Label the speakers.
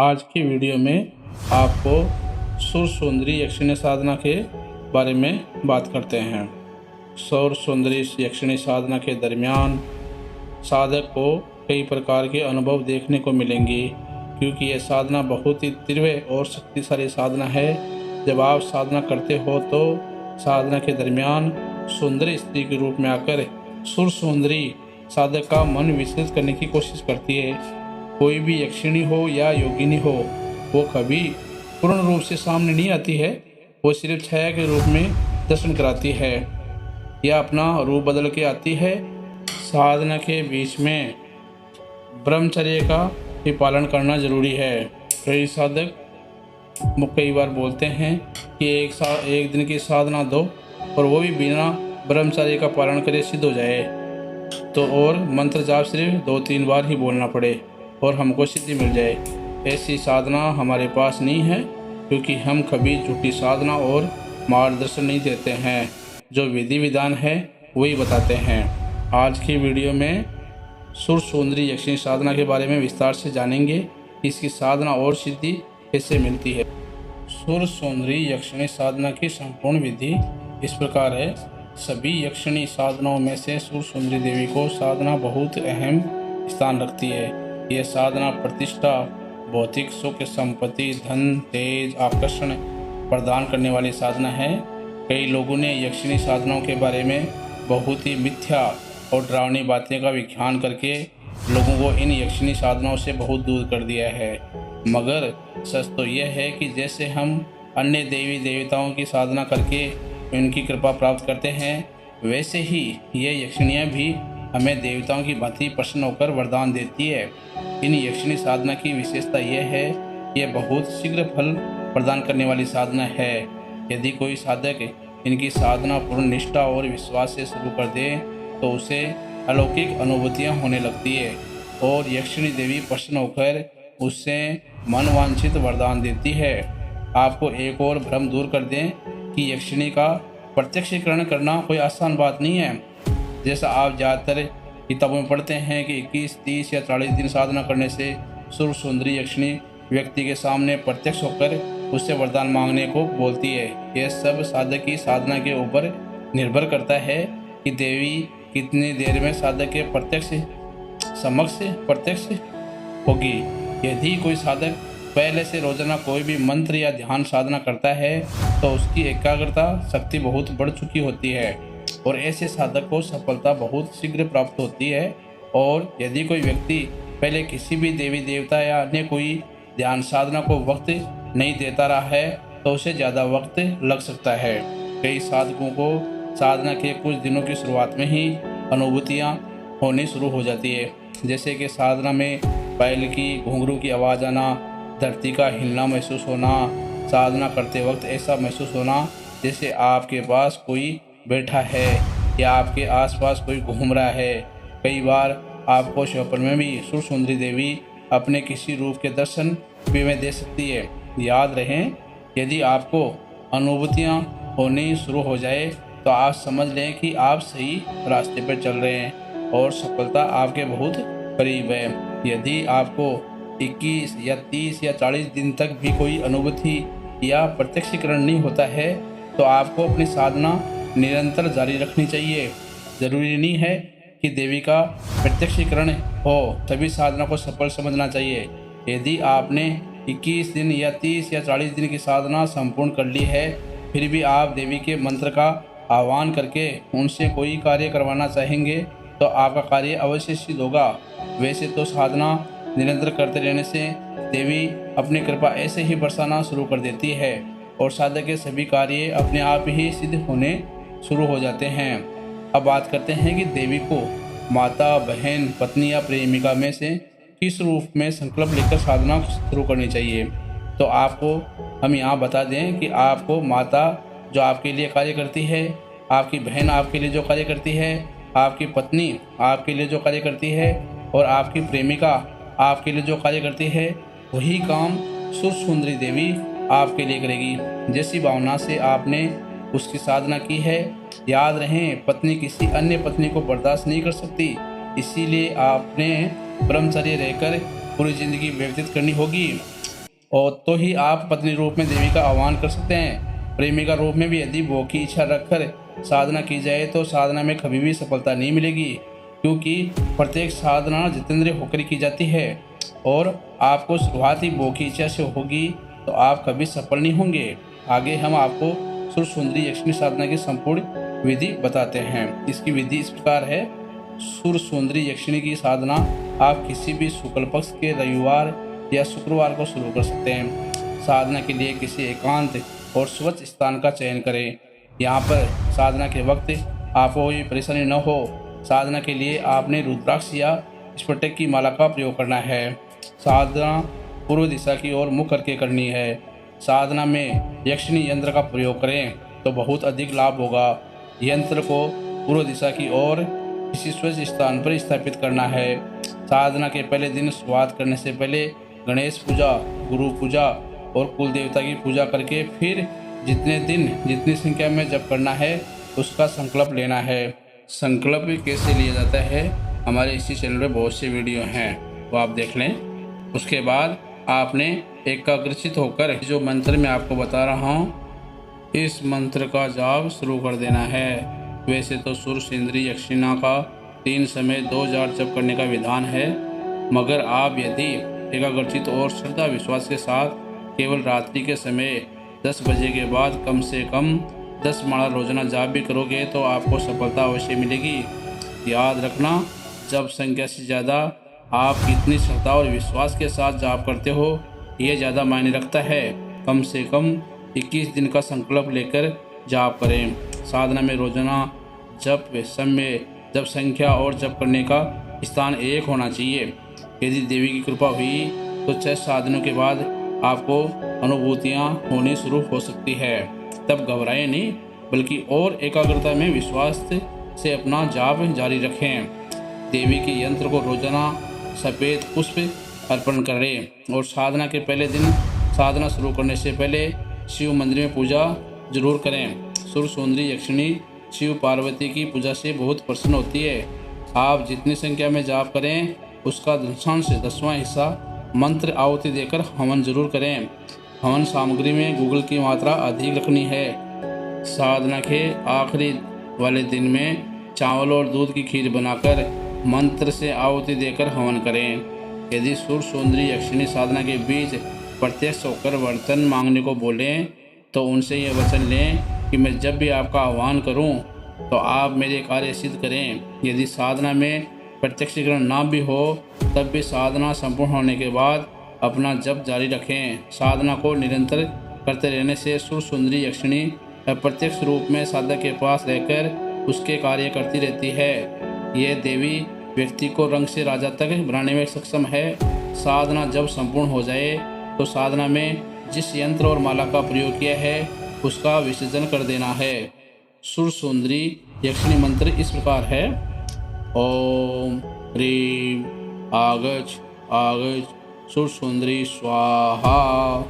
Speaker 1: आज की वीडियो में आपको सुर सुंदरी यक्षिणी साधना के बारे में बात करते हैं। सुर सुंदरी यक्षिणी साधना के दरमियान साधक को कई प्रकार के अनुभव देखने को मिलेंगे, क्योंकि यह साधना बहुत ही तीव्र और शक्तिशाली साधना है। जब आप साधना करते हो तो साधना के दरमियान सुंदरी स्त्री के रूप में आकर सुर सुंदरी साधक का मन विचलित करने की कोशिश करती है। कोई भी यक्षिणी हो या योगिनी हो, वो कभी पूर्ण रूप से सामने नहीं आती है। वो सिर्फ छाया के रूप में दर्शन कराती है या अपना रूप बदल के आती है। साधना के बीच में ब्रह्मचर्य का भी पालन करना जरूरी है। कई साधक कई बार बोलते हैं कि एक दिन की साधना दो, और वो भी बिना ब्रह्मचर्य का पालन करे सिद्ध हो जाए तो, और मंत्र जाप सिर्फ 2-3 बार ही बोलना पड़े और हमको सिद्धि मिल जाए। ऐसी साधना हमारे पास नहीं है, क्योंकि हम कभी झूठी साधना और मार्गदर्शन नहीं देते हैं। जो विधि विधान है वही बताते हैं। आज की वीडियो में सुर सुंदरी यक्षिणी साधना के बारे में विस्तार से जानेंगे। इसकी साधना और सिद्धि कैसे मिलती है। सुर सुंदरी यक्षिणी साधना की संपूर्ण विधि इस प्रकार है। सभी यक्षिणी साधनाओं में से सुर सुंदरी देवी को साधना बहुत अहम स्थान रखती है। यह साधना प्रतिष्ठा, भौतिक सुख, संपत्ति, धन, तेज, आकर्षण प्रदान करने वाली साधना है। कई लोगों ने यक्षिणी साधनाओं के बारे में बहुत ही मिथ्या और डरावनी बातें का विख्यान करके लोगों को इन यक्षिणी साधनाओं से बहुत दूर कर दिया है। मगर सच तो यह है कि जैसे हम अन्य देवी देवताओं की साधना करके उनकी कृपा प्राप्त करते हैं, वैसे ही ये यक्षिणियाँ भी हमें देवताओं की भांति प्रसन्न होकर वरदान देती है। इन यक्षिणी साधना की विशेषता यह है, यह बहुत शीघ्र फल प्रदान करने वाली साधना है। यदि कोई साधक इनकी साधना पूर्ण निष्ठा और विश्वास से शुरू कर दे तो उसे अलौकिक अनुभूतियाँ होने लगती है और यक्षिणी देवी प्रसन्न होकर उससे मनवांछित वरदान देती है। आपको एक और भ्रम दूर कर दें कि यक्षिणी का प्रत्यक्षीकरण करना कोई आसान बात नहीं है। जैसा आप ज़्यादातर किताबों में पढ़ते हैं कि 21, 30 या 40 दिन साधना करने से सुर सुंदरी यक्षिणी व्यक्ति के सामने प्रत्यक्ष होकर उससे वरदान मांगने को बोलती है। यह सब साधक की साधना के ऊपर निर्भर करता है कि देवी कितनी देर में साधक के प्रत्यक्ष होगी। यदि कोई साधक पहले से रोजाना कोई भी मंत्र या ध्यान साधना करता है तो उसकी एकाग्रता शक्ति बहुत बढ़ चुकी होती है और ऐसे साधक को सफलता बहुत शीघ्र प्राप्त होती है। और यदि कोई व्यक्ति पहले किसी भी देवी देवता या अन्य कोई ध्यान साधना को वक्त नहीं देता रहा है तो उसे ज़्यादा वक्त लग सकता है। कई साधकों को साधना के कुछ दिनों की शुरुआत में ही अनुभूतियाँ होनी शुरू हो जाती है, जैसे कि साधना में बैल की घुंघरू की आवाज़ आना, धरती का हिलना महसूस होना, साधना करते वक्त ऐसा महसूस होना जैसे आपके पास कोई बैठा है या आपके आसपास कोई घूम रहा है। कई बार आपको स्वप्न में भी सुर सुंदरी देवी अपने किसी रूप के दर्शन भी में दे सकती है। याद रहें, यदि आपको अनुभूतियाँ होनी शुरू हो जाए तो आप समझ लें कि आप सही रास्ते पर चल रहे हैं और सफलता आपके बहुत करीब है। यदि आपको 21 या 30 या 40 दिन तक भी कोई अनुभूति या प्रत्यक्षीकरण नहीं होता है तो आपको अपनी साधना निरंतर जारी रखनी चाहिए। ज़रूरी नहीं है कि देवी का प्रत्यक्षीकरण हो तभी साधना को सफल समझना चाहिए। यदि आपने 21 दिन या 30 या 40 दिन की साधना संपूर्ण कर ली है, फिर भी आप देवी के मंत्र का आह्वान करके उनसे कोई कार्य करवाना चाहेंगे तो आपका कार्य अवश्य सिद्ध होगा। वैसे तो साधना निरंतर करते रहने से देवी अपनी कृपा ऐसे ही बरसाना शुरू कर देती है और साधक के सभी कार्य अपने आप ही सिद्ध होने शुरू हो जाते हैं। अब बात करते हैं कि देवी को माता, बहन, पत्नी या प्रेमिका में से किस रूप में संकल्प लेकर साधना शुरू करनी चाहिए। तो आपको हम यहाँ बता दें कि आपको माता जो आपके लिए कार्य करती है, आपकी बहन आपके लिए जो कार्य करती है, आपकी पत्नी आपके लिए जो कार्य करती है और आपकी प्रेमिका आपके लिए जो कार्य करती है, वही काम सुर सुंदरी देवी आपके लिए करेगी जैसी भावना से आपने उसकी साधना की है। याद रहें, पत्नी किसी अन्य पत्नी को बर्दाश्त नहीं कर सकती, इसीलिए आपने ब्रह्मचर्य रहकर पूरी जिंदगी व्यतीत करनी होगी। और तो ही आप पत्नी रूप में देवी का आह्वान कर सकते हैं। प्रेमिका रूप में भी यदि भोग की इच्छा रखकर साधना की जाए तो साधना में कभी भी सफलता नहीं मिलेगी, क्योंकि प्रत्येक साधना जितेंद्रिय होकर की जाती है और आपको शुरुआत ही भोग की इच्छा से होगी तो आप कभी सफल नहीं होंगे। आगे हम आपको सुर सुंदरी यक्षिणी साधना की संपूर्ण विधि बताते हैं। इसकी विधि इस प्रकार है। सुर सुंदरी यक्षिणी की साधना आप किसी भी शुक्ल पक्ष के रविवार या शुक्रवार को शुरू कर सकते हैं। साधना के लिए किसी एकांत और स्वच्छ स्थान का चयन करें। यहाँ पर साधना के वक्त आपको कोई परेशानी न हो। साधना के लिए आपने रुद्राक्ष या स्फटिक की माला का प्रयोग करना है। साधना पूर्व दिशा की ओर मुख करके करनी है। साधना में यक्षिणी यंत्र का प्रयोग करें तो बहुत अधिक लाभ होगा। यंत्र को पूर्व दिशा की ओर किसी स्वच्छ स्थान पर स्थापित करना है। साधना के पहले दिन शुरुआत करने से पहले गणेश पूजा, गुरु पूजा और कुल देवता की पूजा करके फिर जितने दिन जितनी संख्या में जप करना है उसका संकल्प लेना है। संकल्प कैसे लिया जाता है, हमारे इसी चैनल में बहुत से वीडियो हैं, वो आप देख लें। उसके बाद आपने एकाग्रचित होकर जो मंत्र मैं आपको बता रहा हूँ इस मंत्र का जाप शुरू कर देना है। वैसे तो सुर सुंदरी यक्षिणा का 3 समय 2000 जप करने का विधान है, मगर आप यदि एकाग्रचित और श्रद्धा विश्वास के साथ केवल रात्रि के समय 10 बजे के बाद कम से कम 10 माला रोजाना जाप भी करोगे तो आपको सफलता अवश्य मिलेगी। याद रखना, जब संख्या से ज़्यादा आप कितनी श्रद्धा और विश्वास के साथ जाप करते हो ये ज़्यादा मायने रखता है। कम से कम 21 दिन का संकल्प लेकर जाप करें। साधना में रोजाना जप समय, जप संख्या और जप करने का स्थान एक होना चाहिए। यदि देवी की कृपा हुई तो 6 साधनों के बाद आपको अनुभूतियाँ होनी शुरू हो सकती है। तब घबराएं नहीं, बल्कि और एकाग्रता में विश्वास से अपना जाप जारी रखें। देवी के यंत्र को रोजाना सफ़ेद पुष्प अर्पण करें और साधना के पहले दिन साधना शुरू करने से पहले शिव मंदिर में पूजा जरूर करें। सुर सुंदरी यक्षिणी शिव पार्वती की पूजा से बहुत प्रसन्न होती है। आप जितनी संख्या में जाप करें उसका दशांश 10वां हिस्सा मंत्र आहुति देकर हवन जरूर करें। हवन सामग्री में गुगल की मात्रा अधिक रखनी है। साधना के आखिरी वाले दिन में चावल और दूध की खीर बनाकर मंत्र से आहुति देकर हवन करें। यदि सुर सुंदरी यक्षिणी साधना के बीच प्रत्यक्ष होकर बर्तन मांगने को बोलें तो उनसे यह वचन लें कि मैं जब भी आपका आह्वान करूं तो आप मेरे कार्य सिद्ध करें। यदि साधना में प्रत्यक्षीकरण ना भी हो तब भी साधना संपूर्ण होने के बाद अपना जप जारी रखें। साधना को निरंतर करते रहने से सुर सुंदरी यक्षिणी प्रत्यक्ष रूप में साधक के पास रहकर उसके कार्य करती रहती है। यह देवी व्यक्ति को रंग से राजा तक बनाने में सक्षम है। साधना जब संपूर्ण हो जाए तो साधना में जिस यंत्र और माला का प्रयोग किया है उसका विसर्जन कर देना है। सुर सुंदरी यक्षिणी मंत्र इस प्रकार है। ओम ह्रीं आगच आगच सुर सुंदरी स्वाहा।